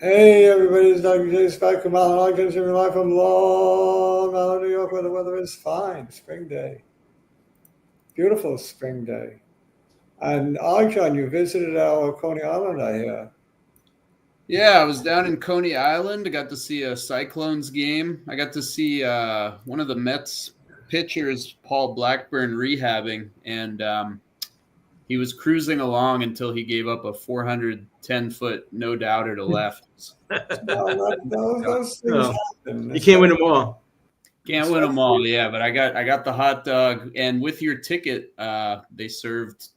Hey, everybody, it's Dr. J. Scott Kamal, and I can stream live from Long Island, New York, where the weather is fine. Spring day. Beautiful spring day. And Arjan, you visited our Coney Island, I hear. Yeah, I was down in Coney Island. I got to see a Cyclones game. I got to see one of the Mets pitchers, Paul Blackburn, rehabbing, and he was cruising along until he gave up a 410-foot no doubter to left. Well, those things happen. You can't win them all. Can't win them all, yeah. But I got the hot dog, and with your ticket, they served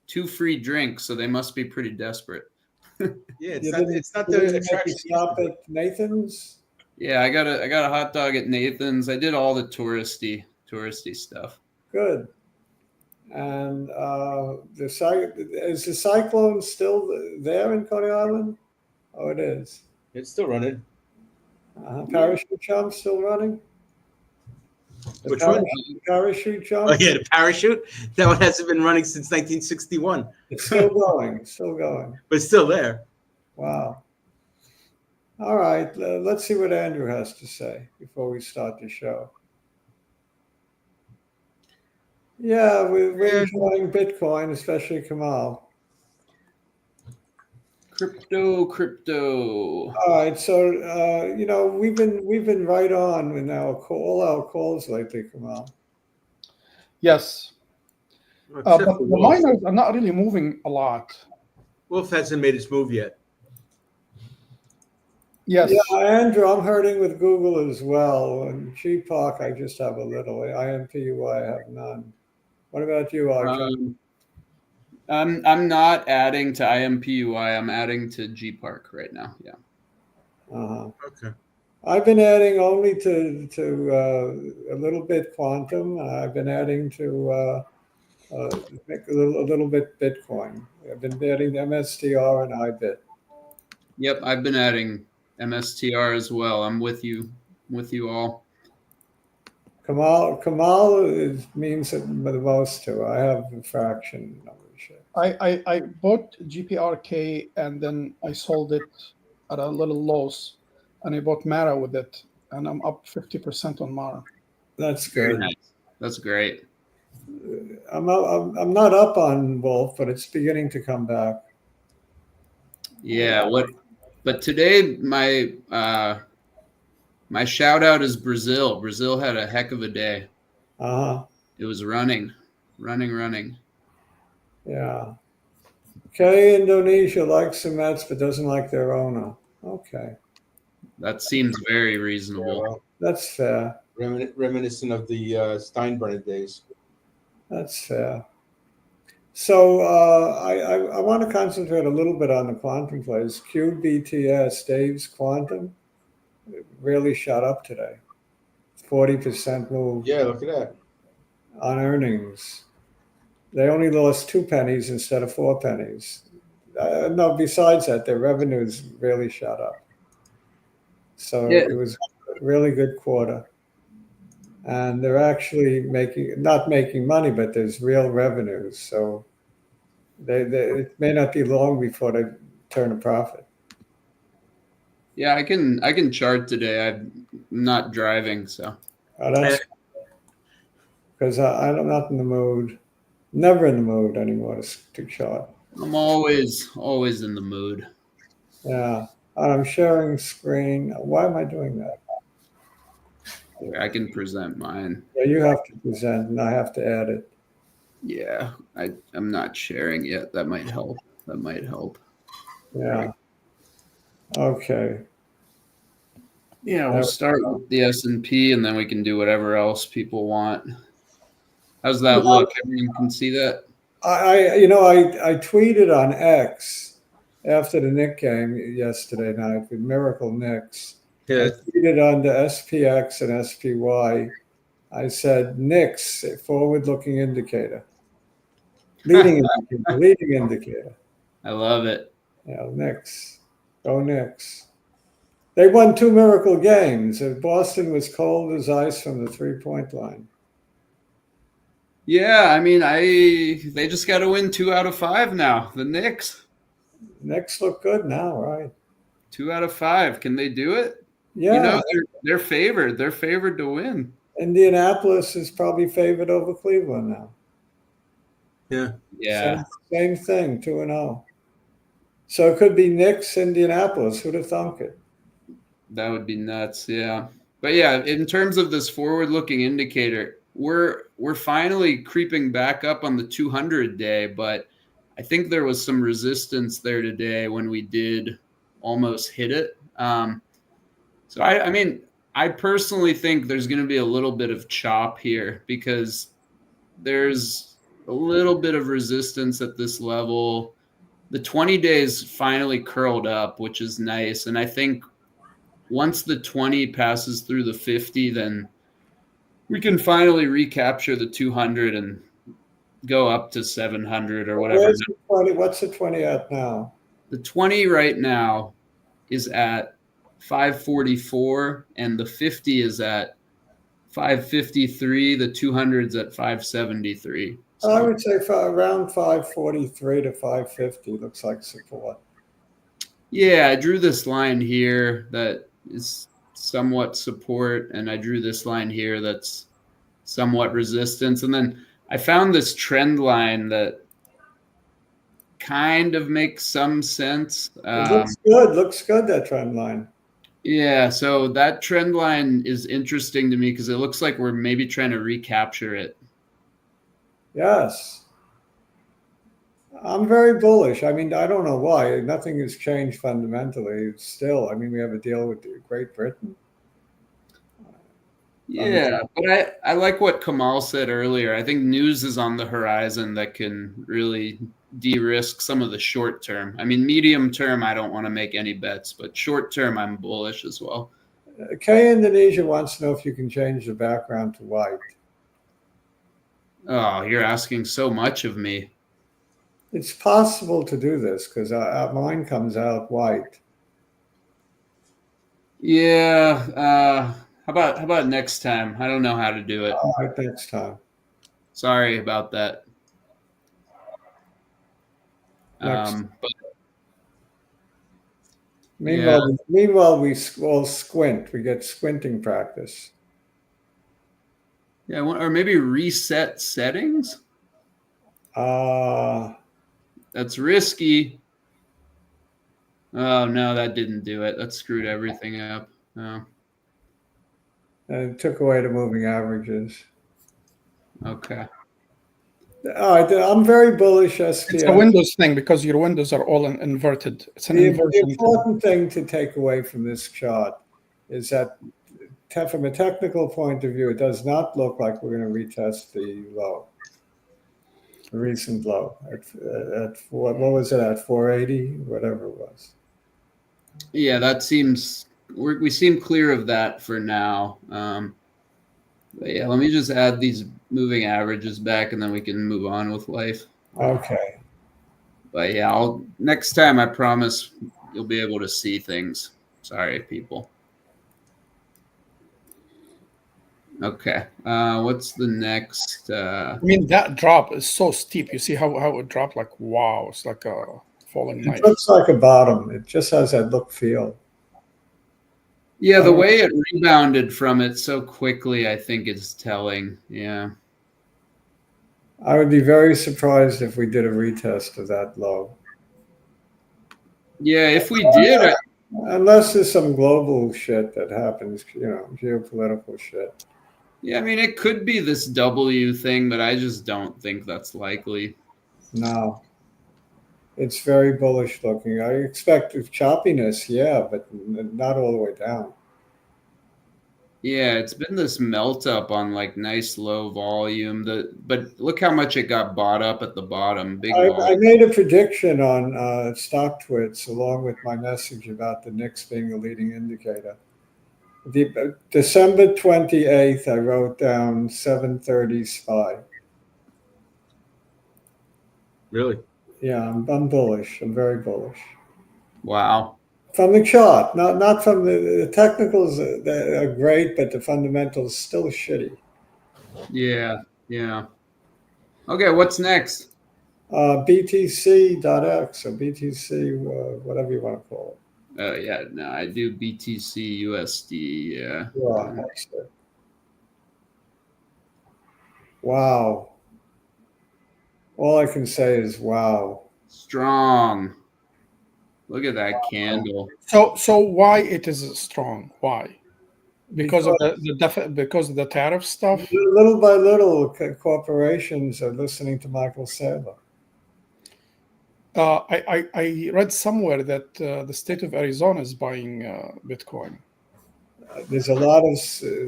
2 free drinks, so they must be pretty desperate. Yeah, it's not the attraction. Stop at Nathan's. Yeah, I got a hot dog at Nathan's. I did all the touristy stuff. Good. And is the Cyclone still there in Coney Island? Oh, it is. It's still running. Parachute jump still running? Which one? Parachute jump? Oh, yeah, the parachute. That one hasn't been running since 1961. It's still going. Still going. But it's still there. Wow. All right. Let's see what Andrew has to say before we start the show. Yeah, we're enjoying Bitcoin, especially Kamal. Crypto. All right, so we've been right on with all our calls lately, Kamal. Yes, but the miners are not really moving a lot. Wolf hasn't made its move yet. Yes. Yeah, Andrew, I'm hurting with Google as well. And GPark, I just have a little. IMPUI, I have none. What about you, Arjan? I'm not adding to IMPUI. I'm adding to GPark right now. Yeah. Okay. I've been adding only to a little bit quantum. I've been adding to a little bit Bitcoin. I've been adding mstr and IBIT. Yep, I've been adding mstr as well. I'm with you all. Kamal means it the most too. I have a fraction of shit. I bought GPRK and then I sold it at a little loss, and I bought Mara with it, and I'm up 50% on Mara. That's Very good. nice. That's great. I'm not up on Wolf, but it's beginning to come back. Yeah. But today my shout out is Brazil. Brazil had a heck of a day. It was running. Yeah. Okay, Indonesia likes the Mets but doesn't like their owner. Okay. That seems very reasonable. Yeah. That's fair. Reminiscent of the Steinbrenner days. That's fair. So I want to concentrate a little bit on the quantum plays. qbts, Dave's Quantum, really shot up today. 40% move. Yeah, look at that. On earnings. They only lost 2 pennies instead of 4 pennies. No, besides that, their revenues really shot up. So It was a really good quarter. And they're actually not making money, but there's real revenues. So it may not be long before they turn a profit. Yeah, I can chart today. I'm not driving, so. That's because I'm not in the mood. Never in the mood anymore to chart. I'm always in the mood. Yeah, I'm sharing screen. Why am I doing that? I can present mine. Yeah, you have to present, and I have to add it. Yeah, I'm not sharing yet. That might help. Yeah. Okay. Yeah, we'll start with the S&P, and then we can do whatever else people want. How's that look? Everyone can see that? I tweeted on X after the Knicks game yesterday night with Miracle Knicks. Yeah. I tweeted on the SPX and SPY. I said Knicks, forward-looking indicator. Leading indicator. I love it. Yeah, Knicks. Go Knicks. They won 2 miracle games. Boston was cold as ice from the 3-point line. Yeah, I mean, they just got to win 2 out of 5 now. The Knicks. Knicks look good now, right? 2 out of 5. Can they do it? Yeah. You know, they're favored. They're favored to win. Indianapolis is probably favored over Cleveland now. Yeah. Yeah. Same thing, 2-0. So it could be Knicks, Indianapolis. Who'd have thunk it? That would be nuts. Yeah. But yeah, in terms of this forward-looking indicator, we're finally creeping back up on the 200-day, but I think there was some resistance there today when we did almost hit it. So I mean, I personally think there's going to be a little bit of chop here because there's a little bit of resistance at this level. The 20 days finally curled up, which is nice. And I think once the 20 passes through the 50, then we can finally recapture the 200 and go up to 700 or whatever. Where's the 20? What's the 20 at now? The 20 right now is at 544 and the 50 is at 553. The 200's at 573. So I would say around 543 to 550 looks like support. yeah, I drew this line here that is somewhat support, and I drew this line here that's somewhat resistance. And then I found this trend line that kind of makes some sense. It looks good, that trend line. Yeah, so that trend line is interesting to me because it looks like we're maybe trying to recapture it. Yes. I'm very bullish. I mean, I don't know why. Nothing has changed fundamentally. Still, I mean, we have a deal with Great Britain. Yeah, but I like what Kamal said earlier. I think news is on the horizon that can really de-risk some of the short term. I mean, medium term, I don't want to make any bets, but short term, I'm bullish as well. K Indonesia wants to know if you can change the background to white. Oh, you're asking so much of me. It's possible to do this because mine comes out white. Yeah. How about next time? I don't know how to do it. All right, next time. Sorry about that. But meanwhile, we all squint. We get squinting practice. yeah, or maybe reset settings. That's risky. Oh no, that didn't do it. That screwed everything up. Oh. And it took away the moving averages. Okay. All right, I'm very bullish. SPX. It's a Windows thing because your windows are all inverted. It's an inversion. The important thing to take away from this chart is that from a technical point of view, it does not look like we're going to retest the low, the recent low at what was it at 480, whatever it was. Yeah, that seems we seem clear of that for now. But yeah, let me just add these moving averages back, and then we can move on with life. Okay. But yeah, next time I promise you'll be able to see things. Sorry, people. Okay. What's the next? I mean, that drop is so steep. You see how it dropped? Like, wow, it's like a falling knife. It looks like a bottom. It just has that look feel. Yeah, the way it rebounded from it so quickly, I think is telling. Yeah. I would be very surprised if we did a retest of that low. Yeah, if we did. Unless there's some global shit that happens, geopolitical shit. Yeah, I mean, it could be this W thing, but I just don't think that's likely. No. It's very bullish looking. I expect choppiness, yeah, but not all the way down. Yeah, it's been this melt up on like nice low volume. But look how much it got bought up at the bottom. Big. I made a prediction on StockTwits along with my message about the Knicks being a leading indicator. December 28th, I wrote down 730 SPY. Really? Yeah, I'm bullish. I'm very bullish. Wow. From the chart, not from the technicals are great, but the fundamentals still shitty. Yeah. Okay, what's next? btc.x or BTC, whatever you want to call it. Oh yeah, no, I do BTC USD. Yeah. Yeah, that's it. Wow. All I can say is wow. Strong. Look at that candle. So why it is strong? Why? Because of Because because of the tariff stuff. little by little, corporations are listening to Michael Saylor. I read somewhere that the state of Arizona is buying Bitcoin. There's a lot of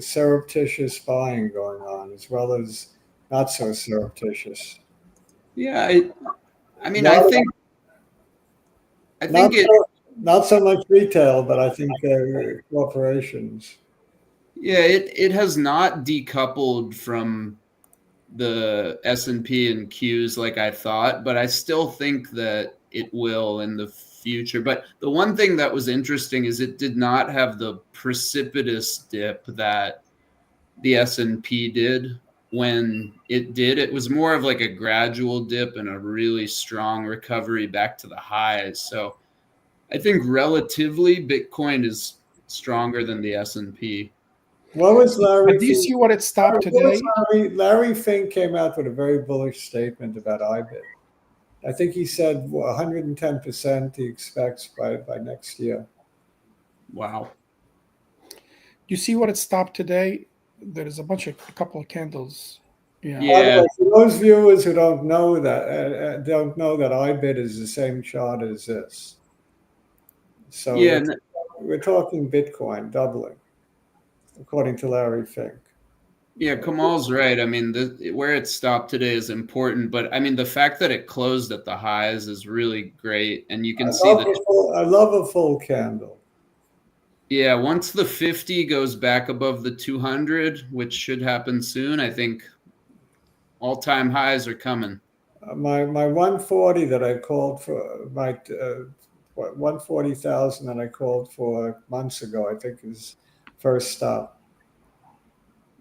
surreptitious buying going on, as well as not so surreptitious. Yeah, I mean, Not, I think it. not so much retail, but I think corporations. Yeah, it has not decoupled from the S&P and Qs like I thought, but I still think that it will in the future. But the one thing that was interesting is it did not have the precipitous dip that the S&P did. When it did, it was more of like a gradual dip and a really strong recovery back to the highs. So I think relatively Bitcoin is stronger than the S&P. What was Larry? But do you see what it stopped today? Larry Fink came out with a very bullish statement about IBIT. I think he said 110% he expects by next year. Wow. You see what it stopped today? There is a couple of candles. Yeah. By the way, for those viewers who don't know that IBIT is the same chart as this. So Yeah, we're talking Bitcoin doubling, according to Larry Fink. yeah, Kamal's right. I mean, where it stopped today is important, but I mean, the fact that it closed at the highs is really great, and you can see that. I love a full candle. Yeah, once the 50 goes back above the 200, which should happen soon, I think all-time highs are coming. My 140 that I called for, my 140,000 that I called for months ago, I think is first stop.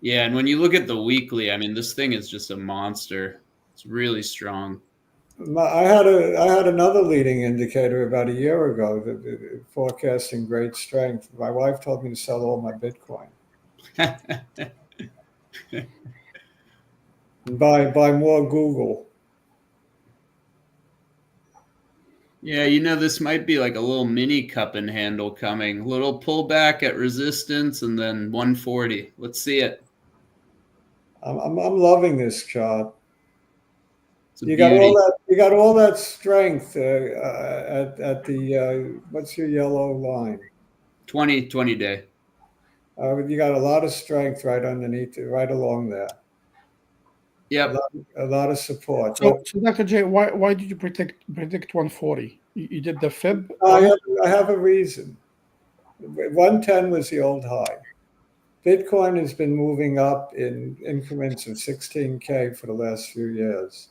Yeah, and when you look at the weekly, I mean, this thing is just a monster. It's really strong. I had another leading indicator about a year ago that forecasting great strength. My wife told me to sell all my Bitcoin and buy more Google. Yeah, this might be like a little mini cup and handle coming. Little pullback at resistance and then 140. Let's see it. I'm loving this chart. You got all that strength at the what's your yellow line? 20 day. You got a lot of strength right underneath it, right along there. Yep. A lot of support. So Dr. J, why did you predict 140? You did the fib? I have a reason. 110 was the old high. Bitcoin has been moving up in increments of 16K for the last few years.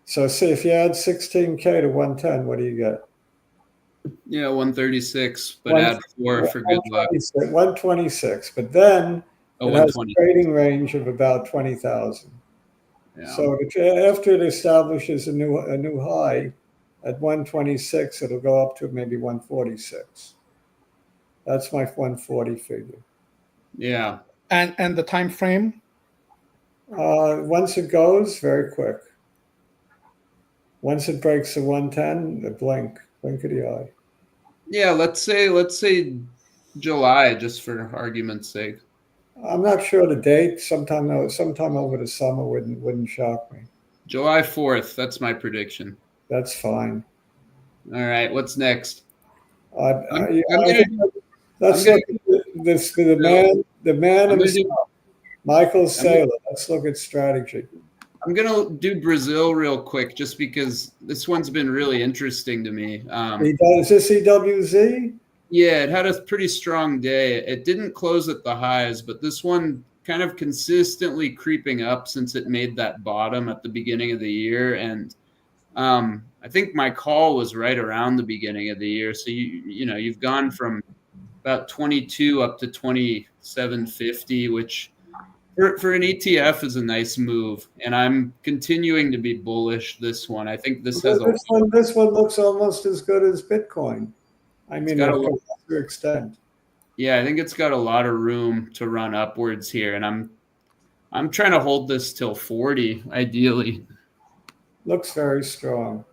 So see, if you add 16K to 110, what do you get? Yeah, 136, but add 4 for good luck. 126, but then it has a trading range of about 20,000. Yeah. So after it establishes a new high at 126, it'll go up to maybe 146. That's my 140 figure. Yeah. And the time frame? Once it goes, very quick. Once it breaks the 110, the blink of the eye. Yeah, let's say July, just for argument's sake. I'm not sure the date. Sometime over the summer wouldn't shock me. July 4th. That's my prediction. That's fine. All right. What's next? Let's look at the man himself, Michael Saylor. Let's look at strategy. I'm gonna do Brazil real quick, just because this one's been really interesting to me. Is this EWZ? Yeah, it had a pretty strong day. It didn't close at the highs, but this one kind of consistently creeping up since it made that bottom at the beginning of the year. And I think my call was right around the beginning of the year. So you've gone from about 22 up to 2750, which for an ETF is a nice move. And I'm continuing to be bullish this one. I think this has this one looks almost as good as Bitcoin. I mean, got to a a lot, lesser extent. yeah, I think it's got a lot of room to run upwards here, and I'm trying to hold this till 40, ideally. Looks very strong.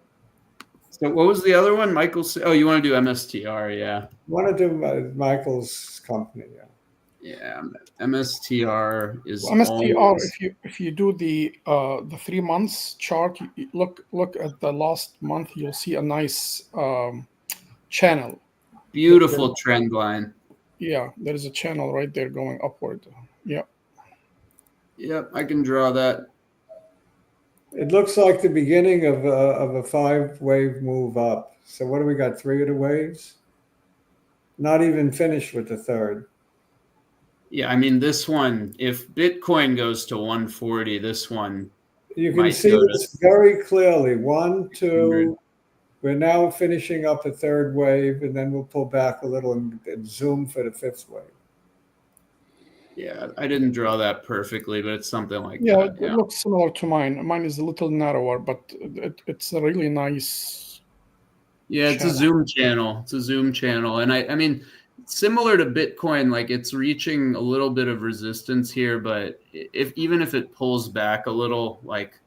So what was the other one, Michael? Oh, you want to do MSTR? Yeah, Want to do Michael's company? Yeah. yeah. MSTR is MSTR, always, if you do the 3 months chart, look at the last month, you'll see a nice channel. beautiful trend line. Yeah, there is a channel right there going upward. Yeah. Yep, I can draw that. It looks like the beginning of a 5-wave move up. So what do we got? 3 of the waves? Not even finished with the third. Yeah, I mean this one. If Bitcoin goes to 140, this one You can might see go to this very clearly. 1, 100. 2. We're now finishing up a third wave, and then we'll pull back a little and zoom for the 5th wave. Yeah, I didn't draw that perfectly, but it's something like Yeah, that. it Yeah. looks similar to mine. Mine is a little narrower, but it's a really nice Yeah, it's a channel. Zoom channel. It's a Zoom channel. And I mean, similar to Bitcoin, like it's reaching a little bit of resistance here, but even if it pulls back a little, like,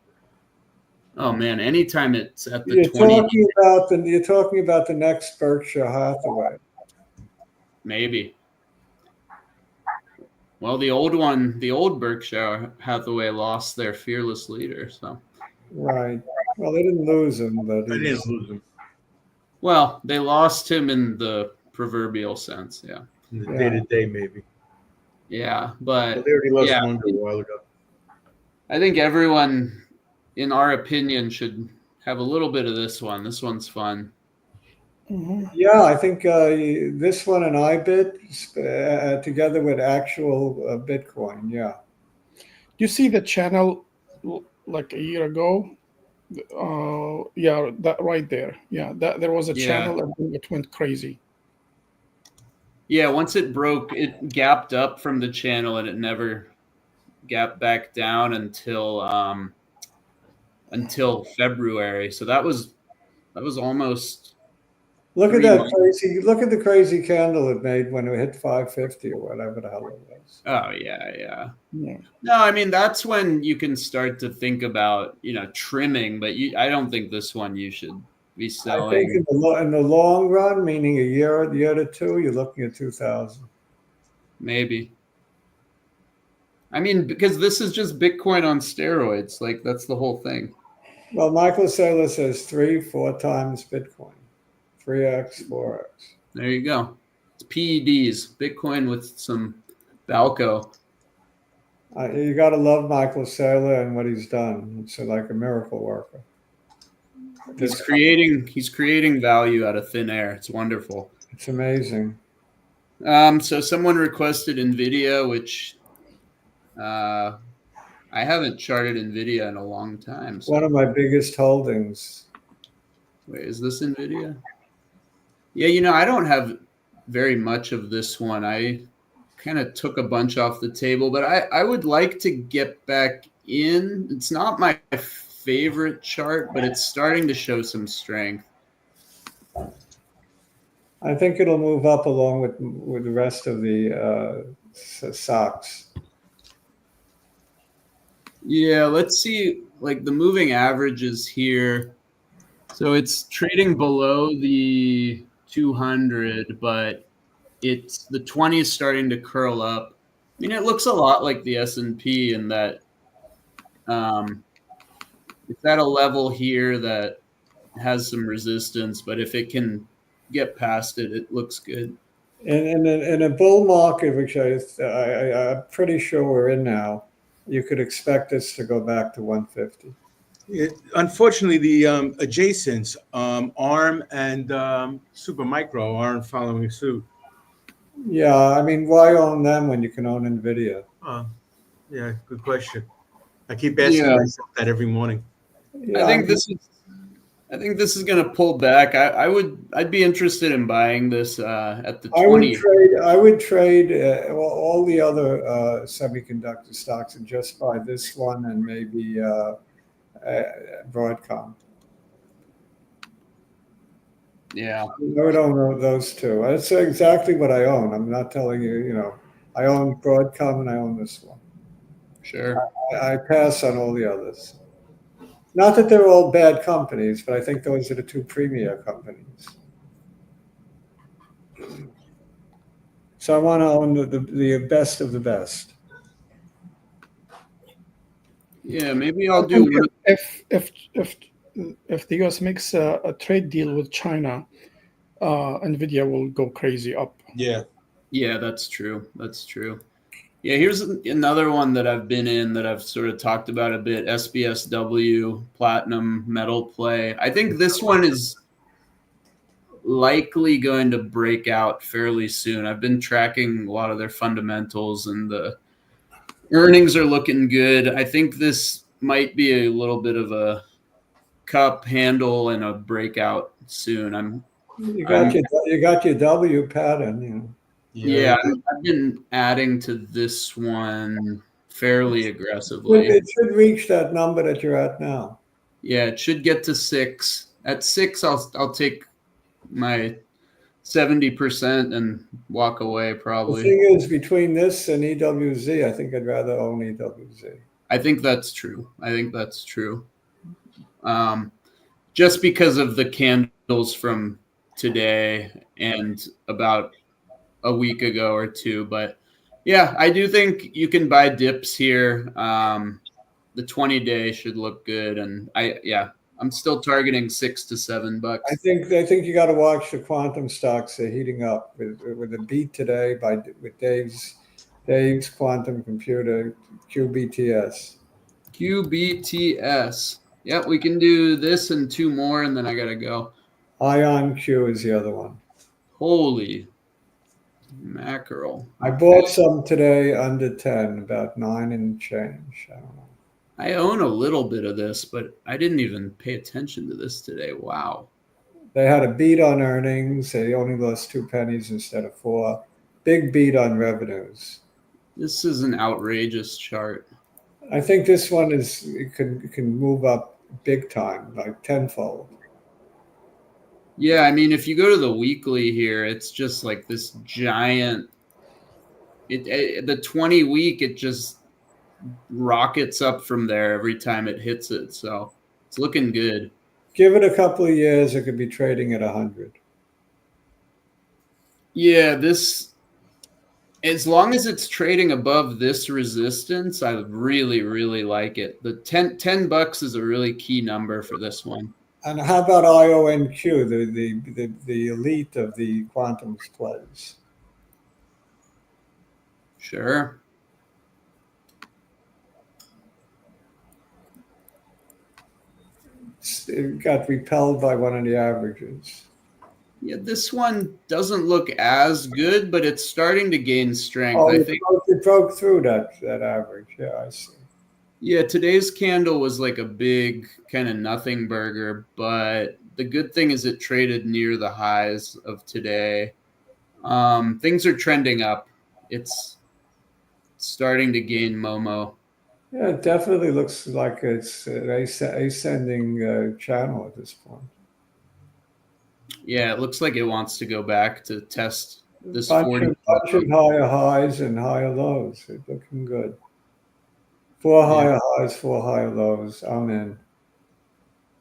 oh man, anytime it's at the 20, You're talking about the next Berkshire Hathaway. maybe. Well, the old Berkshire Hathaway lost their fearless leader, so. Right. Well, they didn't lose him, but I didn't lose him. Well, they lost him in the proverbial sense, yeah. In the day-to-day, maybe. Yeah, but They already lost yeah, one a while ago. I think everyone, in our opinion, should have a little bit of this one. This one's fun. yeah, I think this one and IBIT together with actual Bitcoin. Yeah. You see the channel like a year ago? Yeah, that right there. Yeah, that there was a Yeah. channel and then it went crazy. Yeah, once it broke, it gapped up from the channel and it never gapped back down until February. So that was almost Look at 3 that months. crazy! Look at the crazy candle it made when it hit 550 or whatever the hell it was. Oh yeah. Yeah. No, I mean that's when you can start to think about trimming, but I don't think this one you should be I think selling. in the long run, meaning a year to 2, you're looking at 2000. Maybe. I mean, because this is just Bitcoin on steroids. Like that's the whole thing. Well, Michael Saylor says 3-4 times Bitcoin, 3x, 4x. There you go. It's PEDs, Bitcoin with some Balco. You got to love Michael Saylor and what he's done. It's like a miracle worker. He's creating value out of thin air. It's wonderful. It's amazing. So someone requested NVIDIA, which I haven't charted NVIDIA in a long time. So. One of my biggest holdings. Wait, is this NVIDIA? Yeah, I don't have very much of this one. I kind of took a bunch off the table, but I would like to get back in. It's not my favorite chart, but it's starting to show some strength. I think it'll move up along with the rest of the stocks. Yeah, let's see, like the moving averages here. So it's trading below the 200, but the 20 is starting to curl up. I mean, it looks a lot like the S&P in that it's at a level here that has some resistance, but if it can get past it, it looks good. In a bull market, which I'm pretty sure we're in now, you could expect this to go back to 150. Unfortunately, the adjacents, ARM and Supermicro, aren't following suit. Yeah, I mean, why own them when you can own NVIDIA? Yeah, good question. I keep asking myself that every morning. Yeah, I think this is going to pull back. I'd be interested in buying this at the 20. I would trade all the other semiconductor stocks and just buy this one and maybe Broadcom. Yeah. I don't know those two. That's exactly what I own. I'm not telling you, I own Broadcom and I own this one. Sure. I pass on all the others. Not that they're all bad companies, but I think those are the two premier companies. So I want to own the best of the best. Yeah, maybe I I'll do think one. if the US makes a trade deal with China, Nvidia will go crazy up. Yeah. Yeah, that's true. That's true. Yeah, here's another one that I've been in that I've sort of talked about a bit, SBSW, Platinum Metal Play. I think this one is likely going to break out fairly soon. I've been tracking a lot of their fundamentals and the earnings are looking good. I think this might be a little bit of a cup handle and a breakout soon. You got your W pattern, Yeah, I've been adding to this one fairly It aggressively. should reach that number that you're at now. Yeah, it should get to 6. At 6, I'll take my 70% and walk away The probably. thing is, between this and EWZ, I think I'd rather own EWZ. I think that's true. Just because of the candles from today and about a week ago or two. But yeah, I do think you can buy dips here. The 20-day should look good. And I'm still targeting $6 to $7. I think you got to watch the quantum stocks. They're heating up with a beat today with Dave's quantum computer qbts. QBTS. Yep, we can do this and 2 more, and then I gotta go. ionq is the other one. Holy mackerel! I bought some today under 10, about 9 and change. I don't know. I own a little bit of this, but I didn't even pay attention to this today. Wow. They had a beat on earnings. They only lost 2 pennies instead of 4. Big beat on revenues. This is an outrageous chart. I think this one can move up big time, like tenfold. Yeah, I mean, if you go to the weekly here, it's just like this giant. The 20 week, it just rockets up from there every time it hits it. So it's looking good. Give it a couple of years, it could be trading at 100. Yeah, as long as it's trading above this resistance, I really, really like it. The $10 is a really key number for this one. And how about ionq, the elite of the quantum plays? Sure. It got repelled by one of the averages. Yeah, this one doesn't look as good, but it's starting to gain strength. Oh, I think it broke through that average. Yeah, I see. Yeah, today's candle was like a big kind of nothing burger, but the good thing is it traded near the highs of today. Things are trending up. It's starting to gain Momo. Yeah, it definitely looks like it's an ascending channel at this point. Yeah, it looks like it wants to go back to test this Bunch 40. of higher highs and higher lows. It's looking good. 4 higher highs, 4 higher lows. I'm in.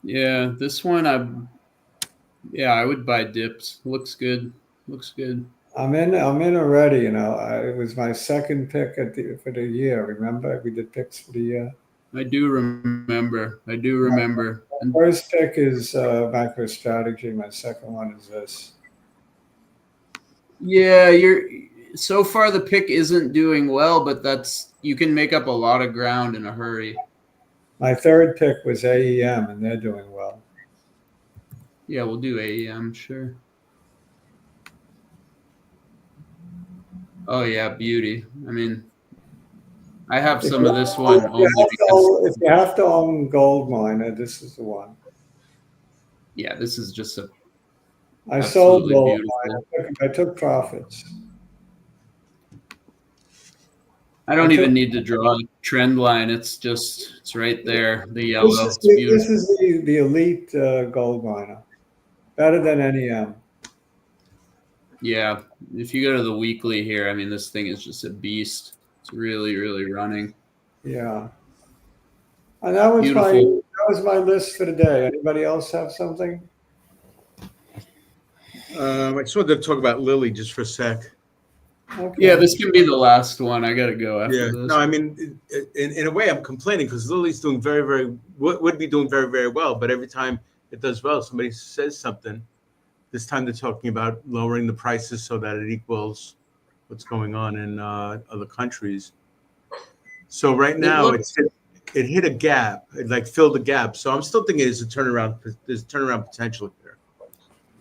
Yeah, this one I would buy dips. Looks good. I'm in already. It was my second pick for the year. Remember, we did picks for the year. I do remember. My first pick is MicroStrategy. My second one is this. Yeah, so far the pick isn't doing well, but you can make up a lot of ground in a hurry. My third pick was AEM, and they're doing well. Yeah, we'll do AEM, sure. Oh yeah, beauty. I mean, I have some of this one only because if you have to own gold miner, this is the one. Yeah, this is just I sold gold beautiful. miner. I took profits. I don't even need to draw a trend line. It's right there. The yellow. This is the elite gold miner. Better than NEM. Yeah, if you go to the weekly here, I mean, this thing is just a beast. It's really, really running. Yeah. And that was my list for the day. Anybody else have something? I just wanted to talk about Lilly just for a sec. Okay. Yeah, this can be the last one. I got to go after Yeah, this. no, I mean, in a way, I'm complaining because Lily's doing would be doing very, very well. But every time it does well, somebody says something. This time they're talking about lowering the prices so that it equals what's going on in other countries. So right now it hit a gap, it like filled a gap. So I'm still thinking there's a turnaround potential here.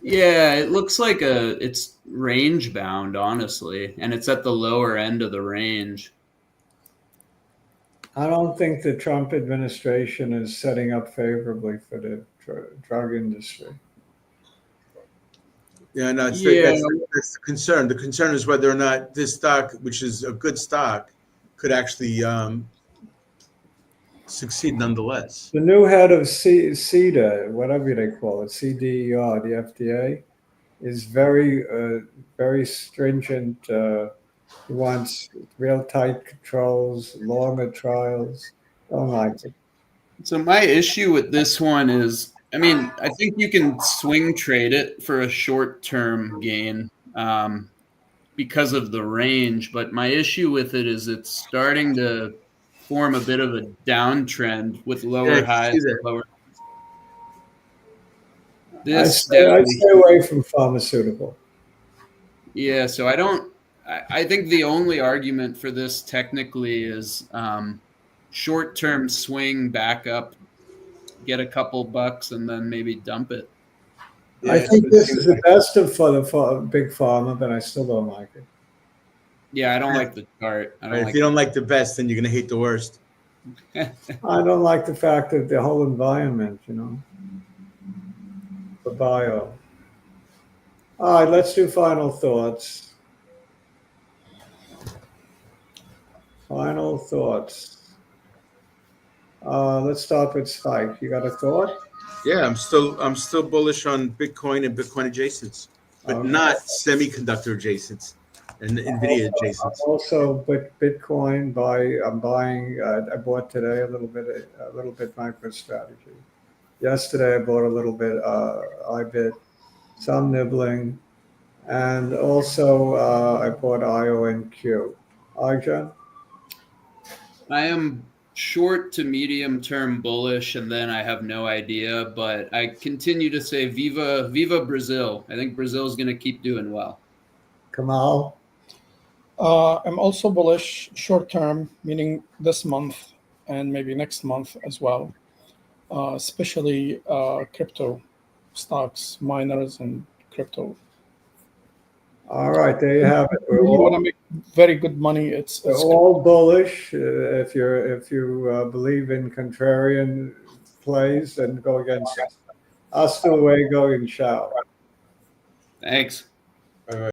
Yeah, it looks like it's range bound, honestly, and it's at the lower end of the range. I don't think the Trump administration is setting up favorably for the drug industry. Yeah, no, that's the concern. The concern is whether or not this stock, which is a good stock, could actually succeed nonetheless. The new head of CEDA, whatever they call it, CDER, the FDA, is very stringent. He wants real tight controls, longer trials. Don't like it. So my issue with this one is, I mean, I think you can swing trade it for a short-term gain because of the range, but my issue with it is it's starting to form a bit of a downtrend with lower highs and lower. I'd stay away from pharmaceutical. Yeah, so I think the only argument for this technically is short-term swing back up, get a couple bucks, and then maybe dump it. Yeah, I think this is the best for the big pharma, but I still don't like it. Yeah, I don't like the chart. If you don't like the best, then you're going to hate the worst. I don't like the fact that the whole environment, for bio. All right, let's do final thoughts. Final thoughts. Let's start with Spike. You got a thought? Yeah, I'm still bullish on Bitcoin and Bitcoin adjacents, but not semiconductor adjacents and Nvidia adjacents. Also, Bitcoin. I'm buying. I bought today a little bit MicroStrategy. Yesterday, I bought a little bit iBit, some nibbling, and also I bought ionq. Arjun? I am short to medium term bullish, and then I have no idea, but I continue to say Viva Brazil. I think Brazil is going to keep doing well. Kamal? I'm also bullish short term, meaning this month and maybe next month as well, especially crypto stocks, miners, and crypto. All right, there you have it. You want to make very good money. It's all bullish. If you believe in contrarian plays, then go against us. Hasta luego and ciao. Thanks.